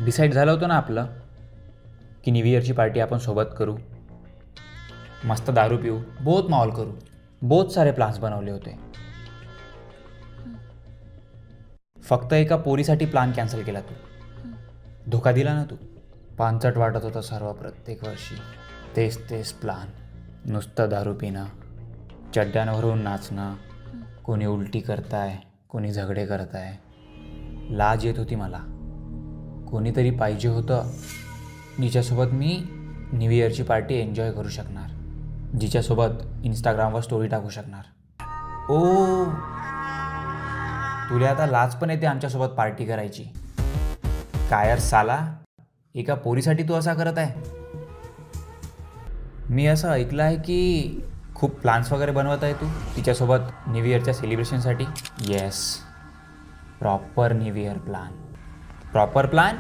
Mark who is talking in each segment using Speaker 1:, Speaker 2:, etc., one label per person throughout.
Speaker 1: Decide झालं होतं ना आपलं की न्यू इयरची पार्टी आपण सोबत करू, मस्त दारू पिऊ, बहुत माहोल करू. बहुत सारे प्लान्स बनवले होते. फक्त एका पोरीसाठी प्लान कॅन्सल केला तू. धोका दिला ना तू. पानचट वाटत होतं सर्व प्रत्येक वर्षी. तेच प्लान. नुसतं दारू पिणं, चड्ड्यांवरून नाचणं, कोणी उलटी करताय, कोणी झगडे करताय. लाज येत होती मला. कोणीतरी पाहिजे होतं जिच्यासोबत मी न्यू इयरची पार्टी एन्जॉय करू शकणार, जिच्यासोबत इंस्टाग्रामवर स्टोरी टाकू शकणार. ओ, तुला आता लाज पण येते आमच्यासोबत पार्टी करायची. काय यार साला, एका पोरीसाठी तू असा करत आहे? मी असं ऐकलं आहे की खूप प्लान्स वगैरे बनवत आहे तू तिच्यासोबत न्यू इयरच्या सेलिब्रेशनसाठी. Yes, proper new year plan. Proper plan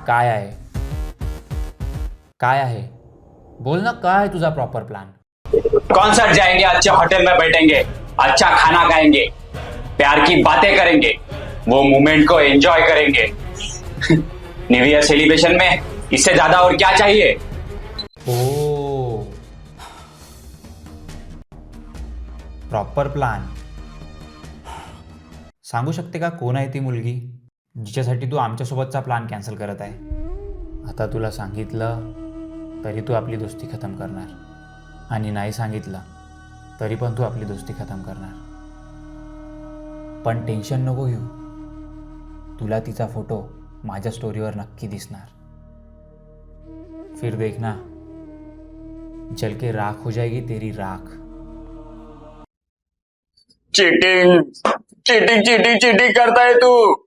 Speaker 1: काय आहे? काय आहे? बोल ना, काय आहे तुझा प्रॉपर प्लान?
Speaker 2: कॉन्सर्ट जाएंगे, अच्छे होटल में बैठेंगे, अच्छा खाना खाएंगे, प्यार की बातें करेंगे, वो मोमेंट को एंजॉय करेंगे. न्यू ईयर सेलिब्रेशन में इससे ज्यादा और क्या चाहिए?
Speaker 1: ओ, प्रॉपर प्लान. सांगू शकते का कोण आहे ती मुलगी जिच्यासाठी तू आमच्यासोबतचा प्लान कॅन्सल करत आहे? आता तुला सांगितलं तरी तू आपली दोस्ती खतम करणार, आणि नाही सांगितलं तरी पण तू आपली दोस्ती खतम करणार. पण टेन्शन नको घेऊ, तुला तिचा फोटो माझ्या स्टोरीवर नक्की दिसणार. फिर देखना, जल के राख हो जाएगी तेरी राख.
Speaker 2: चीटिंग चीटिंग चीटिंग चीटिंग करता है तू.